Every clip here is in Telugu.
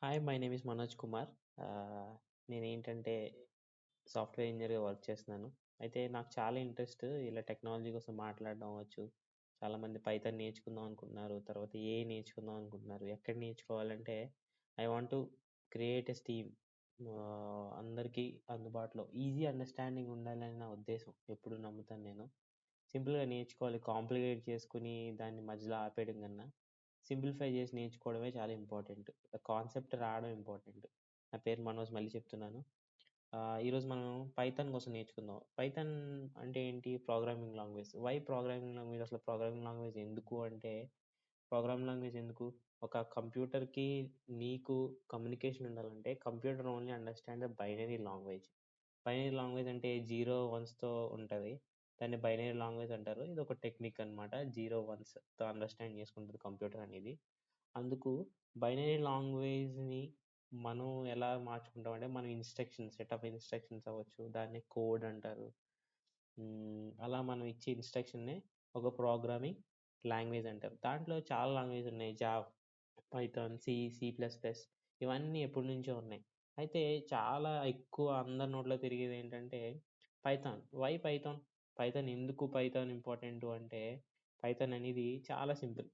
Hi, my name is Manoj Kumar. ఆహ్, నేనేంటంటే సాఫ్ట్‌వేర్ ఇంజినీర్‌గా వర్క్ చేస్తున్నాను. అయితే నాకు చాలా ఇంట్రెస్ట్ ఇలా టెక్నాలజీ కోసం మాట్లాడడం అవ్వచ్చు. చాలామంది పైథాన్ నేర్చుకుందాం అనుకుంటున్నారు. తర్వాత ఏఐ నేర్చుకుందాం అనుకుంటున్నారు. ఎక్కడ నేర్చుకోవాలంటే I want to create a steam. అందరికీ అందుబాటులో ఈజీ అండర్‌స్టాండింగ్ ఉండాలని నా ఉద్దేశం. ఎప్పుడు నమ్ముతాను నేను. సింపుల్‌గా నేర్చుకోవాలి. కాంప్లికేట్ చేసుకొని దాన్ని మధ్యలో ఆపేయడం కన్నా సింప్లిఫై చేసి నేర్చుకోవడమే చాలా ఇంపార్టెంట్. కాన్సెప్ట్ రావడం ఇంపార్టెంట్. నా పేరు మనోజ్, మళ్ళీ చెప్తున్నాను. ఈరోజు మనం పైథాన్ కోసం నేర్చుకుందాం. పైథాన్ అంటే ఏంటి? Programming language. Why programming language? అసలు ప్రోగ్రామింగ్ లాంగ్వేజ్ ఎందుకు అంటే, ప్రోగ్రామింగ్ లాంగ్వేజ్ ఎందుకు? ఒక కంప్యూటర్‌కి నీకు కమ్యూనికేషన్ ఉండాలంటే computer only understand the binary language. Binary language అంటే 0, 1స్‌తో ఉంటది. దాన్ని బైనరీ లాంగ్వేజ్ అంటారు. ఇదొక టెక్నిక్ అనమాట. 0, 1స్‌తో అండర్‌స్టాండ్ చేసుకుంటది కంప్యూటర్ అనేది. అందుకు బైనరీ లాంగ్వేజ్‌ని మనం ఎలా మార్చుకుంటామంటే, మనం సెట్ ఆఫ్ ఇన్‌స్ట్రక్షన్స్ అవ్వచ్చు. దాన్ని కోడ్ అంటారు. అలా మనం ఇచ్చే ఇన్‌స్ట్రక్షన్‌నే ఒక ప్రోగ్రామింగ్ లాంగ్వేజ్ అంటారు. దాంట్లో చాలా లాంగ్వేజ్ ఉన్నాయి. పైథాన్, సి ప్లస్ ప్లస్ ఇవన్నీ ఎప్పటినుంచో ఉన్నాయి. అయితే చాలా ఎక్కువ అందరి నోట్లో తిరిగేదేంటంటే పైథాన్. Why Python? పైథాన్ ఎందుకు పైథాన్ ఇంపార్టెంటు అంటే, పైథాన్ అనేది చాలా సింపుల్.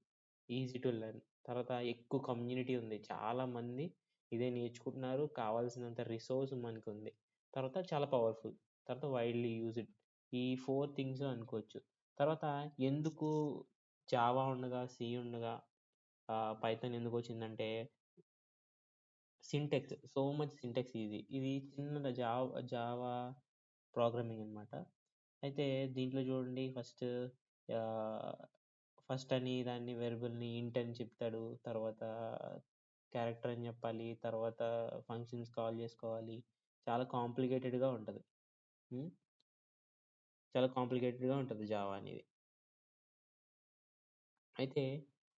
Easy to learn. తర్వాత ఎక్కువ కమ్యూనిటీ ఉంది. చాలామంది ఇదే నేర్చుకుంటున్నారు. కావాల్సినంత రిసోర్స్ మనకుంది. తర్వాత చాలా పవర్‌ఫుల్. తర్వాత వైడ్‌లీ యూజ్డ్. ఈ 4 థింగ్స్ అనుకోవచ్చు. తర్వాత ఎందుకు జావా ఉండగా, సి ఉండగా పైథాన్ ఎందుకొచ్చిందంటే సో మచ్ సింటాక్స్ ఈజీ. ఇది చిన్నది జావా ప్రోగ్రామింగ్ అనమాట. అయితే దీంట్లో చూడండి ఆహ్, ఫస్ట్ అని దాన్ని వేరియబుల్‌ని ఇంట్ అని చెప్తాడు. తర్వాత క్యారెక్టర్ అని చెప్పాలి. తర్వాత ఫంక్షన్స్ కాల్ చేసుకోవాలి. చాలా కాంప్లికేటెడ్‌గా ఉంటది. హ్మ్. చాలా కాంప్లికేటెడ్‌గా ఉంటది జావా అనేది. అయితే,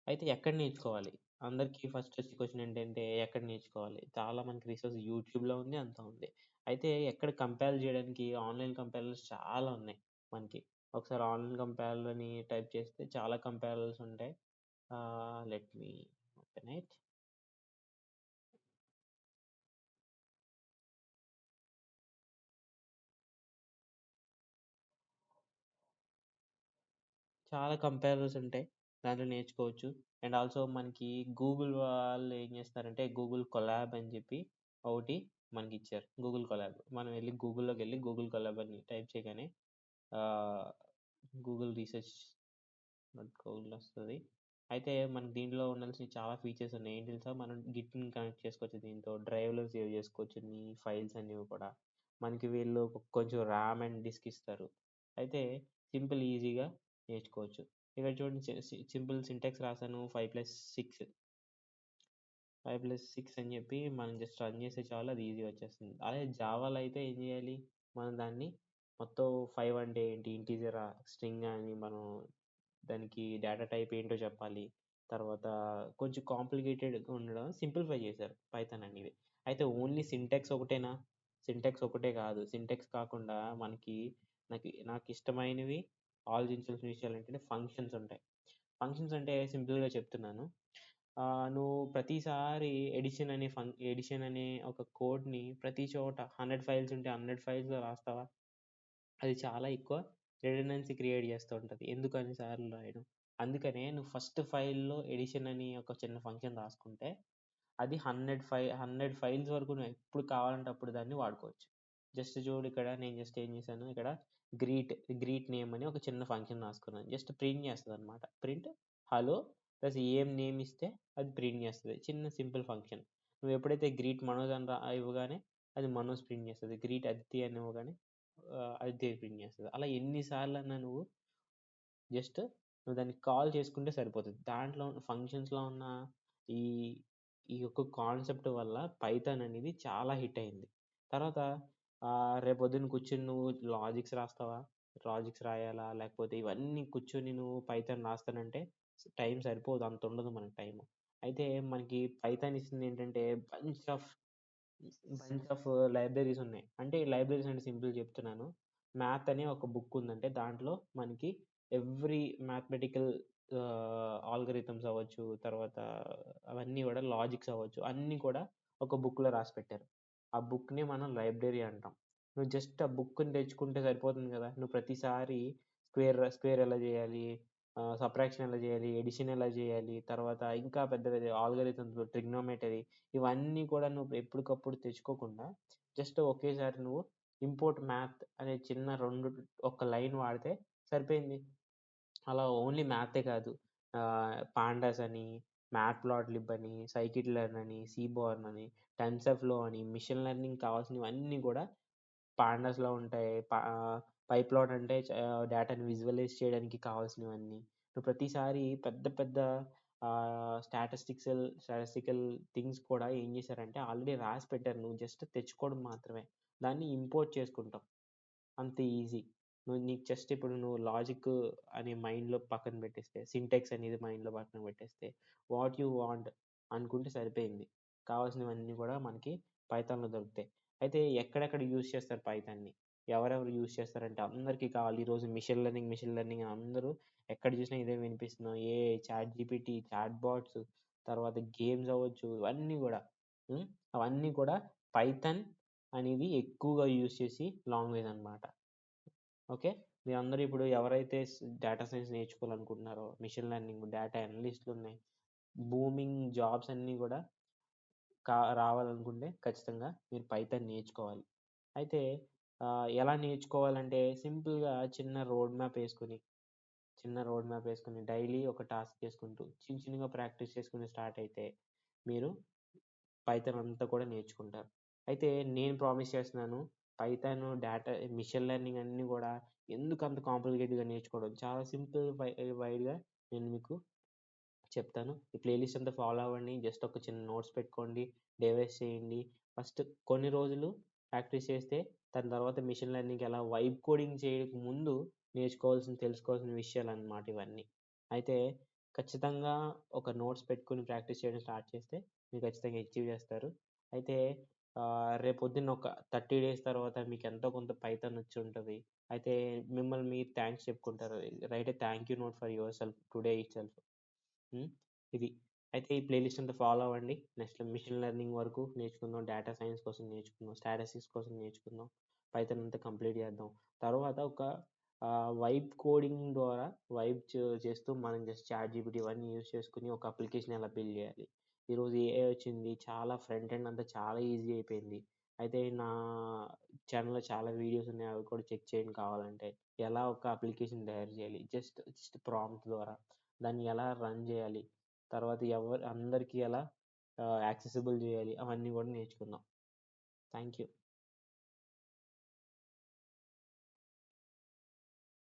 అయితే ఎక్కడ నేర్చుకోవాలి? అందరికీ ఫస్ట్ వచ్చే క్వెషన్ ఏంటంటే ఎక్కడ నేర్చుకోవాలి? చాలా మనకి రిసోర్స్ యూట్యూబ్‌లో ఉంది. అంతా ఉంది. అయితే ఎక్కడ కంపేర్ చేయడానికి ఆన్‌లైన్ కంపేరర్స్ చాలా ఉన్నాయి మనకి. ఒకసారి ఆన్‌లైన్ కంపేరర్ అని టైప్ చేస్తే చాలా కంపేరర్స్ ఉంటాయి. Let me open it. చాలా కంపేరర్స్ ఉంటాయి. దాంట్లో నేర్చుకోవచ్చు. అండ్ ఆల్సో మనకి గూగుల్ వాళ్ళు ఏం చేస్తారంటే గూగుల్ కొలాబ్ అని చెప్పి ఒకటి మనకిచ్చారు. Google collab. మనం వెళ్లి గూగుల్‌లోకెళ్ళి గూగుల్ కొలాబ్ అని టైప్ చేయగానే ఆహ్, గూగుల్ రీసెర్చ్ డాట్ గూగుల్ వస్తది. అయితే మనకు దీంట్లో ఉండాల్సిన చాలా ఫీచర్స్ ఉన్నాయి. ఏంటి తెలుసా? మనం గిట్‌ని కనెక్ట్ చేసుకోవచ్చు దీంతో. డ్రైవ్‌లో సేవ్ చేసుకోవచ్చు నీ ఫైల్స్ అన్నీ కూడా. మనకి వీళ్ళు కొంచెం ర్యామ్ అండ్ డిస్క్ ఇస్తారు. అయితే ఈజీగా నేర్చుకోవచ్చు. ఇక్కడ చూడండి సింపుల్ సింటాక్స్ రాసాను 5+6 అని చెప్పి మనం జస్ట్ రన్ చేస్తే చాలు, అది ఈజీగా వచ్చేస్తుంది. అదే జావాలో అయితే ఏం చేయాలి? మనం దాన్ని మొత్తం 5 అంటే ఏంటి? ఇంటిజరా? స్ట్రింగా? అని మనం దానికి డేటా టైప్ ఏంటో చెప్పాలి. తర్వాత కొంచెం కాంప్లికేటెడ్‌గా ఉండడం సింప్లిఫై చేశారు పైథాన్ అనేది. అయితే ఓన్లీ సింటాక్స్ ఒకటేనా? సింటాక్స్ ఒకటే కాదు. సింటాక్స్ కాకుండా నాకిష్టమైనవి ఆలోచించాల్సిన విషయాలేంటంటే ఫంక్షన్స్ ఉంటాయి. ఫంక్షన్స్ అంటే సింపుల్‌గా చెప్తున్నాను. నువ్వు ప్రతిసారి ఎడిషన్ అనే ఒక కోడ్‌ని ప్రతి చోట 100 ఫైల్స్ ఉంటే 100 ఫైల్స్‌లో రాస్తావా? అది చాలా ఎక్కువ రిడెండెన్సీ క్రియేట్ చేస్తూ ఉంటది. ఎందుకు అన్ని సార్లు రాయడం? అందుకనే నువ్వు ఫస్ట్ ఫైల్‌లో ఎడిషన్ అని ఒక చిన్న ఫంక్షన్ రాసుకుంటే, అది 100 ఫైల్స్ వరకు నువ్వు ఎప్పుడు కావాలంటే అప్పుడు దాన్ని వాడుకోవచ్చు. జస్ట్ చూడు, ఇక్కడ నేను జస్ట్ ఏం చేశాను, ఇక్కడ గ్రీట్, గ్రీట్ నేమ్ అని ఒక చిన్న ఫంక్షన్ రాసుకున్నాను. జస్ట్ ప్రింట్ చేస్తదనమాట. ప్రింట్ హలో ప్లస్ ఏం నేమ్ ఇస్తే అది ప్రింట్ చేస్తది. చిన్న సింపుల్ ఫంక్షన్. నువ్వు ఎప్పుడైతే గ్రీట్ మనోజ్ అని ఇవ్వగానే అది మనోజ్ ప్రింట్ చేస్తది. గ్రీట్ అదితి అని ఇవ్వగానే అదితి ప్రింట్ చేస్తది. అలా ఎన్ని సార్లన్నా జస్ట్ నువ్వు దాన్ని కాల్ చేసుకుంటే సరిపోతది. దాంట్లో ఫంక్షన్స్‌లో ఉన్న ఈ ఈ యొక్క కాన్సెప్ట్ వల్ల పైథాన్ అనేది చాలా హిట్ అయింది. తర్వాత రేపొద్దున కూర్చొని నువ్వు రాస్తావా? లాజిక్స్ రాయాలా? లేకపోతే ఇవన్నీ కూర్చొని నువ్వు పైథాన్ రాస్తానంటే టైం సరిపోదు. అంతుండదు మనకి టైము. అయితే మనకి పైథాన్ ఇస్తుందేంటంటే బంచ్ ఆఫ్ లైబ్రరీస్ ఉన్నాయి. అంటే లైబ్రరీస్ అంటే సింపుల్‌గా చెప్తున్నాను. మ్యాథ్ అనే ఒక బుక్ ఉందంటే దాంట్లో మనకి ఎవ్రీ మ్యాథమెటికల్ ఆల్గరిథమ్స్ అవ్వచ్చు, తర్వాత అవన్నీ గూడా లాజిక్స్ అవ్వచ్చు, అన్నీ కూడా ఒక బుక్‌లో రాసిపెట్టారు. ఆ బుక్‌ని మనం లైబ్రరీ అంటాం. నువ్వు జస్ట్ ఆ బుక్‌ని తెచ్చుకుంటే సరిపోతుంది గదా! నువ్వు ప్రతిసారి స్క్వేర్ ఎలా జేయాలి, సబ్ట్రాక్షన్ ఎలా జేయాలి, అడిషన్ ఎలా జేయాలి, తర్వాత ఇంకా పెద్ద పెద్ద ఆల్గరిథమ్స్, ట్రిగ్నోమెట్రీ ఇవన్నీ కూడా నువ్వు ఎప్పటికప్పుడు తెచ్చుకోకుండా జస్ట్ ఒకేసారి నువ్వు ఇంపోర్ట్ మ్యాథ్ అనే చిన్న 2 ఒక లైన్ వాడితే సరిపోయింది. అలా ఓన్లీ మ్యాథే కాదు. పాండాస్ అని, మ్యాట్‌ప్లాట్‌లిబ్ అని, సైకిట్ లెర్న్ అని, సీబార్న్ అని, టెన్సర్‌ఫ్లో అని, మెషిన్ లెర్నింగ్ కావాల్సినవన్నీ గూడా పాండాస్‌లో ఉంటాయి. పైప్లాట్ అంటే డేటాని విజువలైజ్ చేయడానికి కావాల్సినవన్నీ. నువ్వు ప్రతిసారి పెద్ద పెద్ద స్టాటిస్టికల్ థింగ్స్ కూడా ఏం చేశారంటే ఆల్రెడీ రాసి పెట్టారు. నువ్వు జస్ట్ తెచ్చుకోవడం మాత్రమే. దాన్ని ఇంపోర్ట్ చేసుకుంటాం. అంత ఈజీ. నీకు జస్ట్ ఇప్పుడు నువ్వు లాజిక్ అని మైండ్‌లో పక్కన పెట్టేస్తే, సింటాక్స్ అనేది మైండ్‌లో పక్కన పెట్టేస్తే, వాట్ యూ వాంట్ అనుకుంటే సరిపోయింది. కావాల్సినవన్నీ కూడా మనకి పైథాన్‌లో దొరుకుతాయి. అయితే ఎక్కడెక్కడ యూజ్ చేస్తారు పైథాన్‌ని? ఎవరెవరు యూజ్ చేస్తారంటే అందరికీ కావాలి. ఈరోజు మెషిన్ లెర్నింగ్ అని అందరూ ఎక్కడ చూసినా ఇదే వినిపిస్తున్నాం. చాట్ జీపీటీ, చాట్ బాట్స్, తర్వాత గేమ్స్ అవ్వచ్చు, ఇవన్నీ గూడా. హ్మ్. అవన్నీ కూడా పైథాన్ అనేది ఎక్కువగా యూజ్ చేసి లాంగ్వేజ్ అనమాట. ఓకే. మీరందరూ ఇప్పుడు ఎవరైతే డేటా సైన్స్ నేర్చుకోవాలనుకుంటున్నారో, మెషిన్ లెర్నింగ్, డేటా అనలిస్ట్‌లున్నాయి. బూమింగ్ జాబ్స్ అన్నీ గూడా రావాలనుకుంటే ఖచ్చితంగా మీరు పైథాన్ నేర్చుకోవాలి. అయితే ఎలా నేర్చుకోవాలంటే సింపుల్‌గా చిన్న రోడ్ మ్యాప్ ఏసుకొని డైలీ ఒక టాస్క్ చేసుకుంటూ చిన్నగా ప్రాక్టీస్ చేసుకొని స్టార్ట్ అయితే మీరు పైథాన్ అంతా కూడా నేర్చుకుంటారు. అయితే నేను ప్రామిస్ చేస్తున్నాను. పైథాను, డేటా, మెషిన్ లెర్నింగ్ అన్నీ గూడా ఎందుకంత కాంప్లికేటెడ్‌గా నేర్చుకోవడం. చాలా సింపుల్ వైడ్‌గా నేను మీకు చెప్తాను. ఈ ప్లే లిస్ట్ అంతా ఫాలో అవ్వండి. జస్ట్ ఒక చిన్న నోట్స్ పెట్టుకోండి. డే వైస్ చేయండి. ఫస్ట్ కొన్ని రోజులు ప్రాక్టీస్ చేస్తే దాని తర్వాత మెషిన్ లెర్నింగ్‌కి ఎలా వైబ్ కోడింగ్ చేయక ముందు తెలుసుకోవాల్సిన విషయాలన్నమాట ఇవన్నీ. అయితే ఖచ్చితంగా ఒక నోట్స్ పెట్టుకొని ప్రాక్టీస్ చేయడం స్టార్ట్ చేస్తే మీరు ఖచ్చితంగా అచీవ్ చేస్తారు. అయితే రేపొద్దున్న ఒక 30 డేస్ తర్వాత మీకు ఎంతో కొంత పైథాన్ వచ్చి ఉంటది. అయితే మిమ్మల్ని మీరు థాంక్స్ చెప్పుకుంటారు. Right a thank you note for your self today itself. హ్మ్. ఇది. అయితే ఈ ప్లే లిస్ట్ అంతా ఫాలో అవ్వండి. నెక్స్ట్ మెషిన్ లెర్నింగ్ వరకు నేర్చుకుందాం. డేటా సైన్స్ కోసం నేర్చుకుందాం. స్టాటిస్టిక్స్ కోసం నేర్చుకుందాం. పైథాన్ అంతా కంప్లీట్ చేద్దాం. తర్వాత ఒక వైబ్ కోడింగ్ ద్వారా చేస్తూ మనం జస్ట్ చాట్‌జీపీటీ ఇవన్నీ యూజ్ చేసుకొని ఒక అప్లికేషన్ ఎలా బిల్డ్ చేయాలి. ఈరోజు ఏఐ వచ్చింది. చాలా ఫ్రంట్ ఎండ్ అంతా చాలా ఈజీ అయిపోయింది. అయితే నా ఛానెల్‌లో చాలా వీడియోస్ ఉన్నాయి. అవి కూడా చెక్ చేయండి కావాలంటే. ఎలా ఒక అప్లికేషన్ తయారు చేయాలి. జస్ట్ ప్రాంప్ట్ ద్వారా. దాన్ని ఎలా రన్ జేయాలి? తర్వాత అందరికీ ఎలా యాక్సెసిబుల్ జేయాలి? అవన్నీ గూడా నేర్చుకుందాం. Thank you.